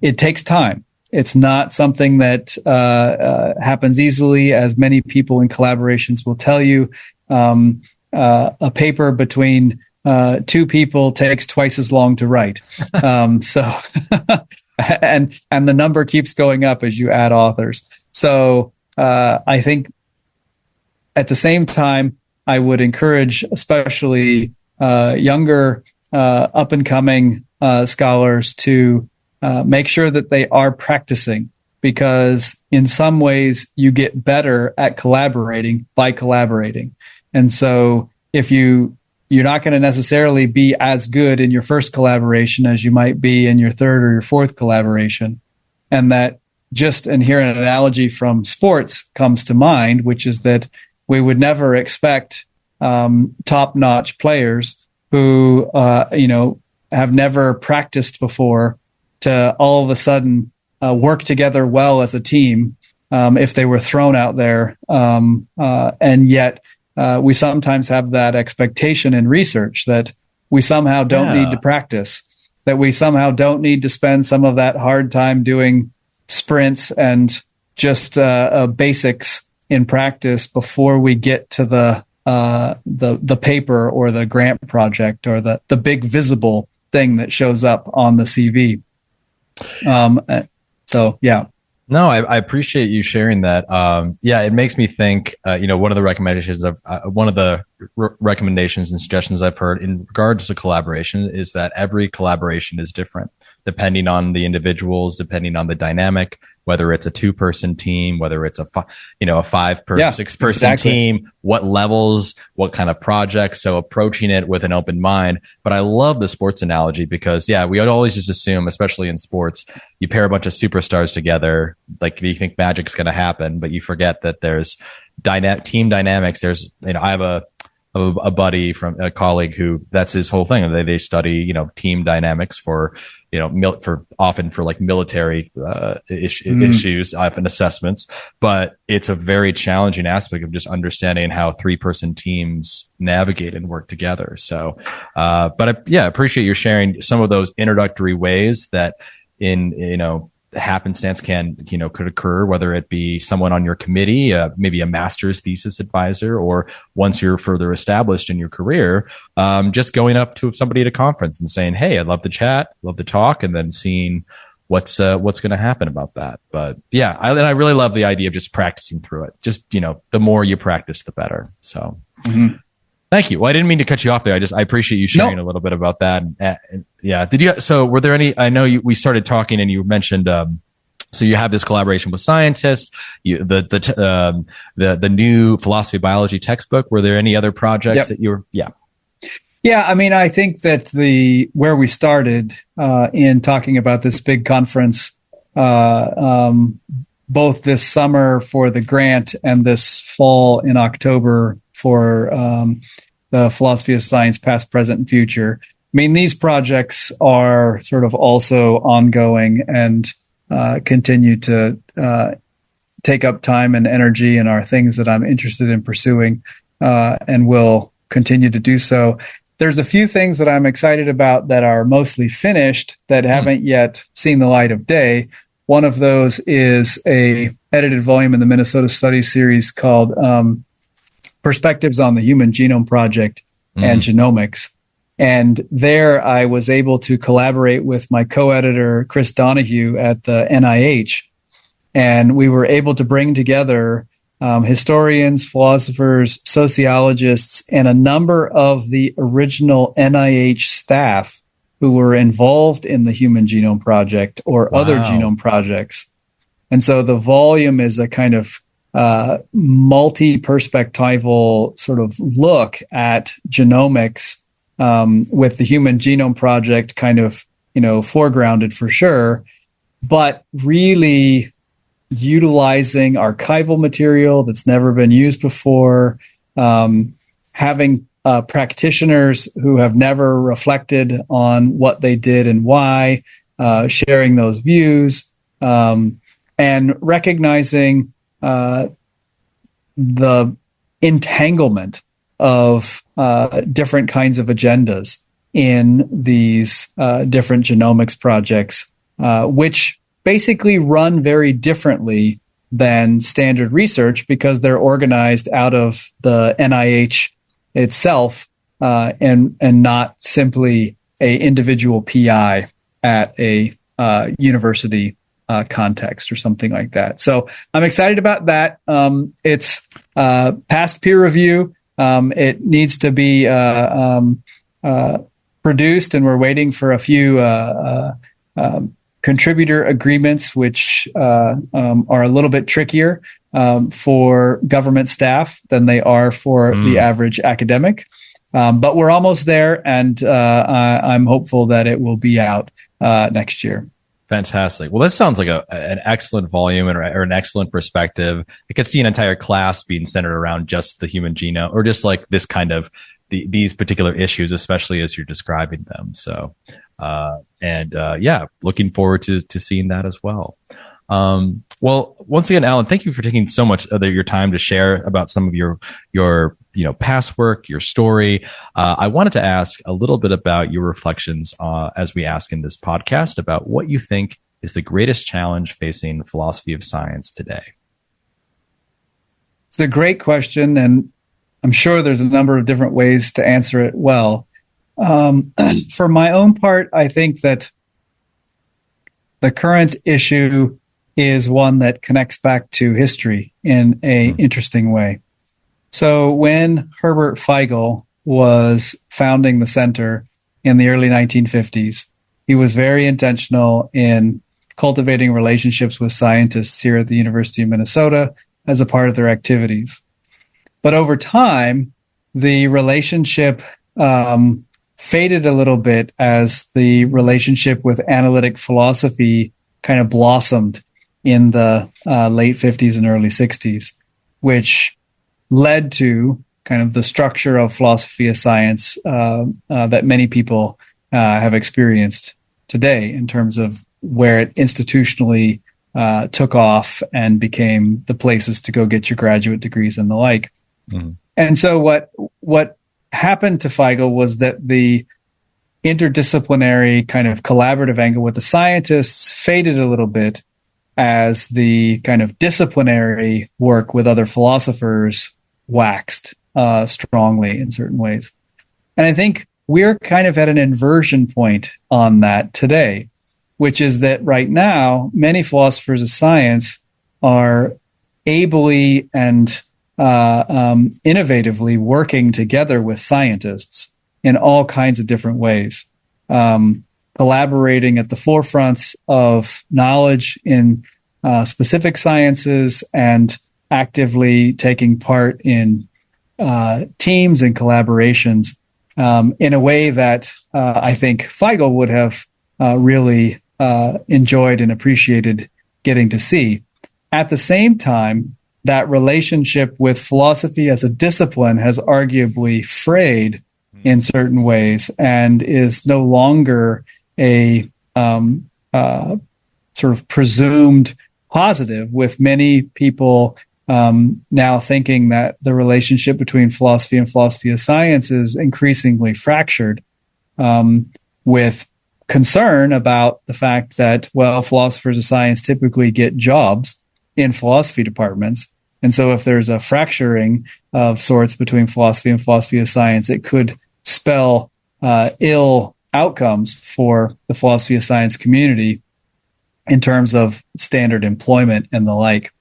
it takes time. It's not something that happens easily, as many people in collaborations will tell you. A paper between two people takes twice as long to write. And the number keeps going up as you add authors. So I think at the same time, I would encourage especially younger up and coming scholars to make sure that they are practicing, because in some ways you get better at collaborating by collaborating. And so if you're not going to necessarily be as good in your first collaboration as you might be in your third or your fourth collaboration. And that and here an analogy from sports comes to mind, which is that we would never expect top-notch players who, have never practiced before to all of a sudden work together well as a team if they were thrown out there. And yet we sometimes have that expectation in research that we somehow don't need to practice, that we somehow don't need to spend some of that hard time doing sprints and just basics in practice before we get to the paper or the grant project or the big visible thing that shows up on the CV. So, yeah.
No, I appreciate you sharing that. It makes me think, one of the recommendations and suggestions I've heard in regards to collaboration is that every collaboration is different, depending on the individuals, depending on the dynamic, whether it's a 2-person team, whether it's a 6-person team, what levels, what kind of projects. So approaching it with an open mind. But I love the sports analogy because, we would always just assume, especially in sports, you pair a bunch of superstars together, like you think magic's going to happen, but you forget that there's team dynamics. There's, I have a buddy from a colleague who that's his whole thing. They study, team dynamics for like military issues, often assessments, but it's a very challenging aspect of just understanding how 3-person teams navigate and work together. So, but I appreciate you sharing some of those introductory ways that happenstance could occur, whether it be someone on your committee, maybe a master's thesis advisor, or once you're further established in your career, just going up to somebody at a conference and saying, "Hey, I'd love to chat, love to talk," and then seeing what's going to happen about that. But I really love the idea of just practicing through it. Just the more you practice, the better. So. Mm-hmm. Thank you. Well, I didn't mean to cut you off there. I appreciate you sharing a little bit about that. So were there any, I know we started talking and you mentioned, so you have this collaboration with scientists, the new philosophy of biology textbook. Were there any other projects that you were,
Yeah. I mean, I think that where we started, in talking about this big conference, both this summer for the grant and this fall in October for the philosophy of science, past, present, and future. I mean, these projects are sort of also ongoing and continue to take up time and energy and are things that I'm interested in pursuing and will continue to do so. There's a few things that I'm excited about that are mostly finished that haven't yet seen the light of day. One of those is a edited volume in the Minnesota Studies series called Perspectives on the Human Genome Project and Genomics. And there I was able to collaborate with my co-editor, Chris Donahue at the NIH. And we were able to bring together historians, philosophers, sociologists, and a number of the original NIH staff who were involved in the Human Genome Project or other genome projects. And so the volume is a kind of multi-perspectival sort of look at genomics, with the Human Genome Project kind of, foregrounded for sure, but really utilizing archival material that's never been used before, having practitioners who have never reflected on what they did and why, sharing those views, and recognizing the entanglement of different kinds of agendas in these different genomics projects, which basically run very differently than standard research because they're organized out of the NIH itself, and not simply a individual PI at a university context or something like that. So I'm excited about that. It's past peer review. It needs to be produced, and we're waiting for a few contributor agreements, which are a little bit trickier for government staff than they are for the average academic. But we're almost there, and I'm hopeful that it will be out next year.
Fantastic. Well, this sounds like an excellent volume or an excellent perspective. I could see an entire class being centered around just the human genome, or just like this kind of these particular issues, especially as you're describing them. So, looking forward to seeing that as well. Well, once again, Alan, thank you for taking so much of your time to share about some of your past work, your story. I wanted to ask a little bit about your reflections, as we ask in this podcast, about what you think is the greatest challenge facing philosophy of science today.
It's a great question, and I'm sure there's a number of different ways to answer it well. For my own part, I think that the current issue is one that connects back to history in an interesting way. So when Herbert Feigl was founding the center in the early 1950s, he was very intentional in cultivating relationships with scientists here at the University of Minnesota as a part of their activities. But over time, the relationship faded a little bit as the relationship with analytic philosophy kind of blossomed in the late 50s and early 60s, which led to kind of the structure of philosophy of science that many people have experienced today in terms of where it institutionally took off and became the places to go get your graduate degrees and the like. Mm-hmm. And so what happened to Feigl was that the interdisciplinary kind of collaborative angle with the scientists faded a little bit as the kind of disciplinary work with other philosophers waxed strongly in certain ways. And I think we're kind of at an inversion point on that today, which is that right now, many philosophers of science are ably and innovatively working together with scientists in all kinds of different ways, collaborating at the forefronts of knowledge in specific sciences and actively taking part in teams and collaborations in a way that I think Feigl would have really enjoyed and appreciated getting to see. At the same time, that relationship with philosophy as a discipline has arguably frayed in certain ways and is no longer a sort of presumed positive, with many people now thinking that the relationship between philosophy and philosophy of science is increasingly fractured, with concern about the fact that, well, philosophers of science typically get jobs in philosophy departments. And so if there's a fracturing of sorts between philosophy and philosophy of science, it could spell ill outcomes for the philosophy of science community in terms of standard employment and the like.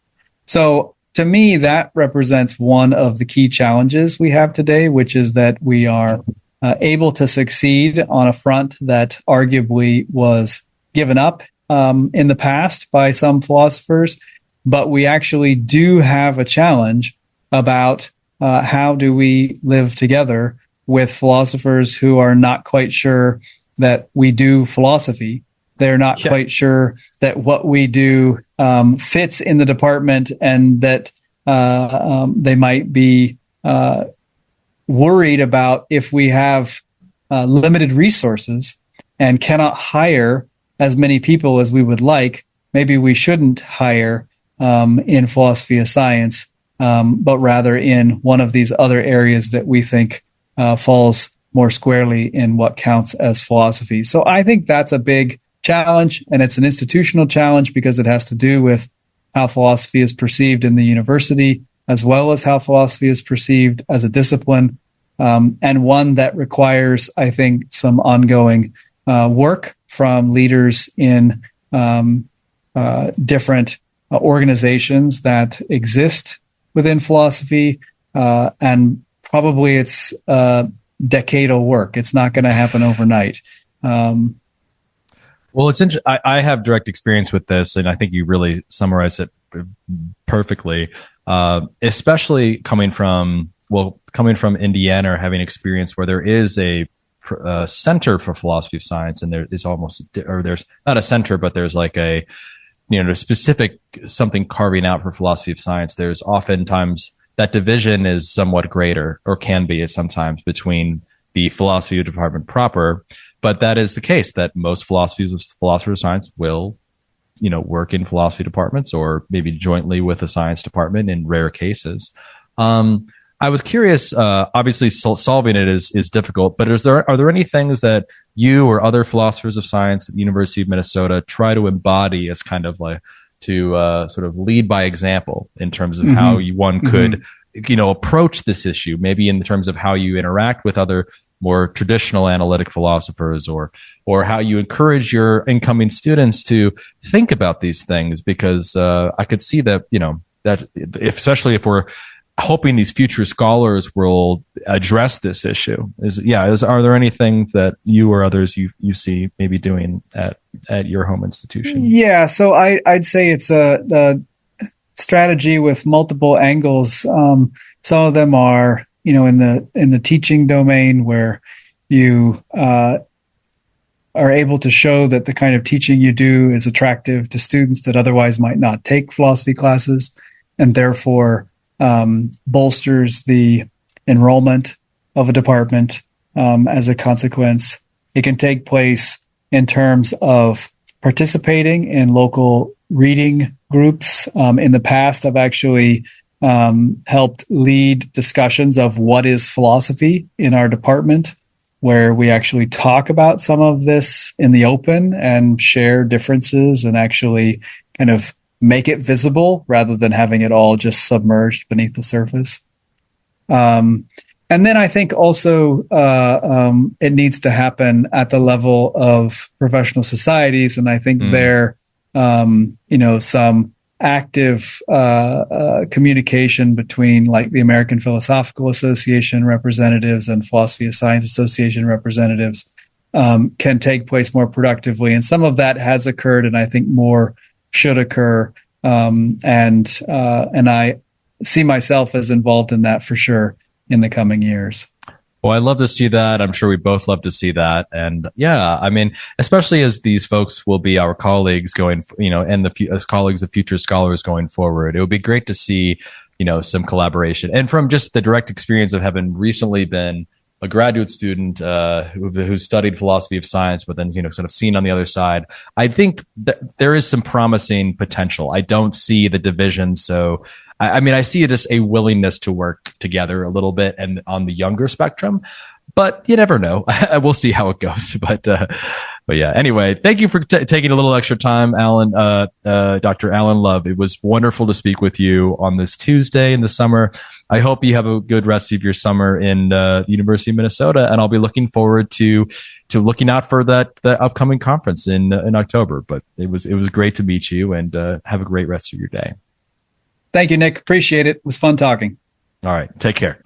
So to me, that represents one of the key challenges we have today, which is that we are able to succeed on a front that arguably was given up in the past by some philosophers, but we actually do have a challenge about how do we live together with philosophers who are not quite sure that we do philosophy. They're not quite sure that what we do fits in the department, and that they might be worried about if we have limited resources and cannot hire as many people as we would like, maybe we shouldn't hire in philosophy of science, but rather in one of these other areas that we think falls more squarely in what counts as philosophy. So I think that's a big challenge, and it's an institutional challenge because it has to do with how philosophy is perceived in the university, as well as how philosophy is perceived as a discipline, and one that requires, I think, some ongoing work from leaders in different organizations that exist within philosophy, and probably it's decadal work. It's not going to happen overnight.
Well, it's interesting. I have direct experience with this, and I think you really summarized it perfectly. Especially coming from Indiana, or having experience where there is a center for philosophy of science, and there is there's not a center, but there's like a specific something carving out for philosophy of science. There's oftentimes that division is somewhat greater, or can be at sometimes, between the philosophy department proper. But that is the case, that most philosophers of science will, work in philosophy departments, or maybe jointly with a science department in rare cases. I was curious, obviously solving it is difficult, but are there any things that you or other philosophers of science at the University of Minnesota try to embody as kind of like to sort of lead by example in terms of how one could, approach this issue, maybe in terms of how you interact with other more traditional analytic philosophers, or how you encourage your incoming students to think about these things? Because I could see that, that especially if we're hoping these future scholars will address this issue, are there any things that you or others you see maybe doing at your home institution?
Yeah, so I'd say it's a strategy with multiple angles. Some of them are, in the teaching domain, where you are able to show that the kind of teaching you do is attractive to students that otherwise might not take philosophy classes, and therefore bolsters the enrollment of a department. As a consequence, it can take place in terms of participating in local reading groups. In the past, I've actually helped lead discussions of what is philosophy in our department, where we actually talk about some of this in the open and share differences and actually kind of make it visible rather than having it all just submerged beneath the surface. And then I think also it needs to happen at the level of professional societies. And I think there, some active communication between like the American Philosophical Association representatives and Philosophy of Science Association representatives can take place more productively. And some of that has occurred, and I think more should occur. And I see myself as involved in that for sure in the coming years.
Well, I love to see that. I'm sure we both love to see that. And yeah, I mean, especially as these folks will be our colleagues going, and as colleagues of future scholars going forward, it would be great to see, some collaboration. And from just the direct experience of having recently been a graduate student who studied philosophy of science, but then, sort of seen on the other side, I think that there is some promising potential. I don't see the division. So, I see it as a willingness to work together a little bit and on the younger spectrum, but you never know. We'll see how it goes. But yeah, anyway, thank you for taking a little extra time, Alan, Dr. Alan Love. It was wonderful to speak with you on this Tuesday in the summer. I hope you have a good rest of your summer in the University of Minnesota, and I'll be looking forward to looking out for the upcoming conference in October. But it was great to meet you, and have a great rest of your day.
Thank you, Nick. Appreciate it. It was fun talking.
All right. Take care.